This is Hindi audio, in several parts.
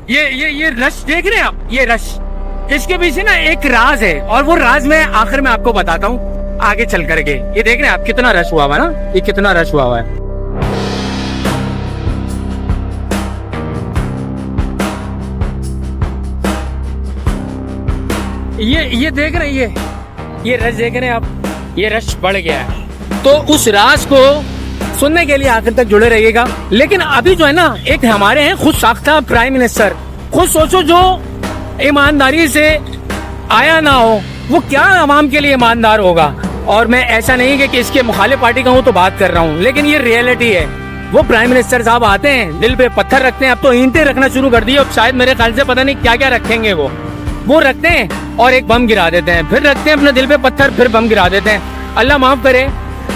ये रश देख रहे हैं आप, ये रश, इसके पीछे ना एक राज है, और वो राज मैं आखिर में आपको बताता हूँ आगे चल करके। ये देख रहे हैं आप कितना रश हुआ हुआ है ना, ये कितना रश हुआ हुआ है। ये देख रहे हैं, ये रश देख रहे हैं आप, ये रश बढ़ गया है। तो उस राज को सुनने के लिए आखिर तक जुड़े रहिएगा। लेकिन अभी जो है ना, एक हमारे हैं खुद साख्ता प्राइम मिनिस्टर, खुद सोचो जो ईमानदारी से आया ना हो वो क्या आवाम के लिए ईमानदार होगा। और मैं ऐसा नहीं कि इसके मुखालिफ पार्टी का हूँ तो बात कर रहा हूँ, लेकिन ये रियलिटी है। वो प्राइम मिनिस्टर साहब आते हैं, दिल पे पत्थर रखते हैं, अब तो ईंटें रखना शुरू कर दी, और शायद मेरे ख्याल से पता नहीं क्या क्या रखेंगे। वो रखते हैं और एक बम गिरा देते हैं, फिर रखते हैं अपने दिल पे पत्थर, फिर बम गिरा देते हैं। अल्लाह माफ करे,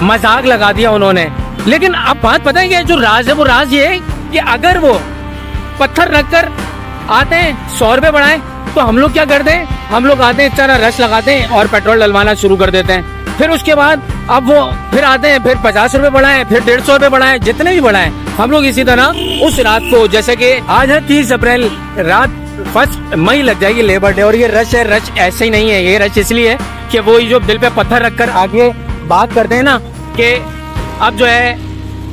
मजाक लगा दिया उन्होंने। लेकिन अब बात पता है क्या, जो राज है वो राज ये है कि अगर वो पत्थर रखकर आते हैं 100 रुपए बढ़ाएं, तो हम लोग क्या करते हैं, हम लोग आते हैं इस तरह रश लगाते हैं और पेट्रोल डलवाना शुरू कर देते हैं। फिर उसके बाद अब वो फिर आते हैं, फिर 50 रुपए बढ़ाएं, फिर 150 रुपए बढ़ाएं, जितने भी बढ़ाएं, हम लोग इसी तरह उस रात को, जैसे कि आज है 30 अप्रैल, रात 1 मई लग जाएगी लेबर डे। और ये रश है, रश ऐसे ही नहीं है, ये रश इसलिए है कि वो जो दिल पे पत्थर रखकर आगे बात करते हैं ना कि अब जो है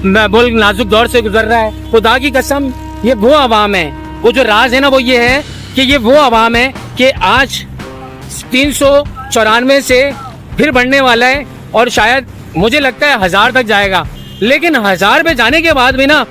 मुल्क नाजुक दौर से गुजर रहा है। खुदा की कसम ये वो आवाम है, वो जो राज है ना वो ये है कि ये वो आवाम है कि आज 394 से फिर बढ़ने वाला है, और शायद मुझे लगता है 1000 तक जाएगा। लेकिन 1000 पे जाने के बाद भी ना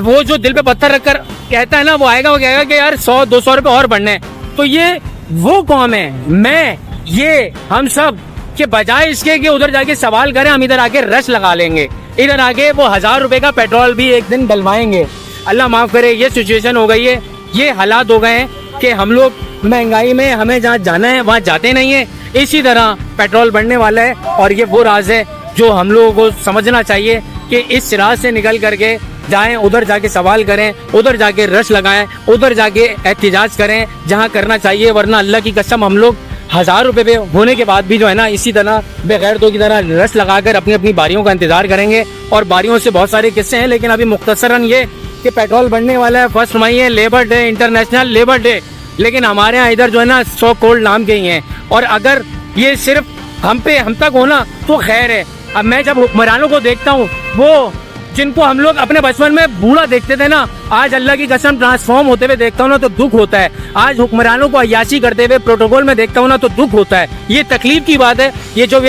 वो जो दिल पे पत्थर रखकर कहता है ना, वो आएगा, वो कहेगा कि यार 100-200 रुपए और बढ़ने। तो ये वो कौम है, मैं ये हम सब के बजाय इसके कि उधर जाके सवाल करें, हम इधर आके रश लगा लेंगे, इधर आके वो 1000 रुपए का पेट्रोल भी एक दिन डलवाएंगे। अल्लाह माफ करे, ये सिचुएशन हो गई है, ये हालात हो गए हैं कि हम लोग महंगाई में हमें जहाँ जाना है वहाँ जाते नहीं है। इसी तरह पेट्रोल बढ़ने वाला है, और ये वो राज है जो हम लोगों को समझना चाहिए कि इस राज से निकल करके जाएं, उधर जाके सवाल करें, उधर जाके रश लगाएं, उधर जाके एहतिजाज करें जहाँ करना चाहिए। वरना अल्लाह की कसम हम लोग 1000 रुपए पे होने के बाद भी जो है ना, इसी तरह बेगैरतों की तरह रश लगाकर अपनी अपनी बारियों का इंतजार करेंगे। और बारियों से बहुत सारे किस्से हैं, लेकिन अभी मुख्तसरन ये कि पेट्रोल बढ़ने वाला है, 1 मई है, labour day, international labour day. लेकिन हमारे यहाँ इधर जो है ना 100 कोल्ड नाम के ही हैं, और अगर ये सिर्फ हम तक होना तो खैर है। अब मैं जब हुक्मरानों को देखता हूँ, वो जिनको हम लोग अपने बचपन में बूढ़ा देखते थे ना, आज अल्लाह की कसम ट्रांसफॉर्म होते हुए देखता हूँ ना तो दुख होता है। आज हुक्मरानों को अय्याशी करते हुए प्रोटोकॉल में देखता हूँ ना तो दुख होता है। ये तकलीफ की बात है, ये जो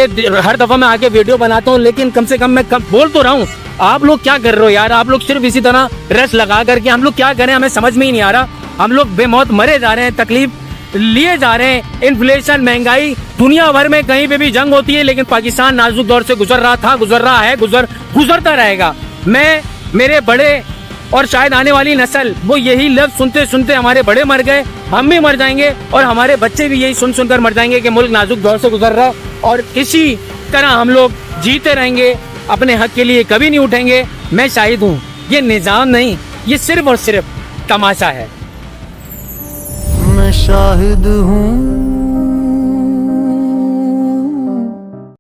हर दफा मैं आके वीडियो बनाता हूँ, लेकिन कम से कम मैं बोल तो रहा हूँ। आप लोग क्या कर रहे हो यार, आप लोग सिर्फ इसी तरह रश लगा करके, हम लोग क्या करें हमें समझ में ही नहीं आ रहा। हम लोग बेमौत मरे जा रहे हैं, तकलीफ लिए जा रहे हैं। इन्फ्लेशन, महंगाई, दुनिया भर में कहीं पे भी जंग होती है, लेकिन पाकिस्तान नाजुक दौर से गुजर रहा था, गुजर रहा है, गुजरता रहेगा। मैं, मेरे बड़े और शायद आने वाली नस्ल, वो यही लफ्ज सुनते सुनते हमारे बड़े मर गए, हम भी मर जाएंगे, और हमारे बच्चे भी यही सुन सुनकर मर जाएंगे कि मुल्क नाजुक दौर से गुजर रहा है। और इसी तरह हम लोग जीते रहेंगे, अपने हक के लिए कभी नहीं उठेंगे। मैं शाहिद हूँ, ये निजाम नहीं, ये सिर्फ और सिर्फ तमाशा है। मैं शाहिद हूँ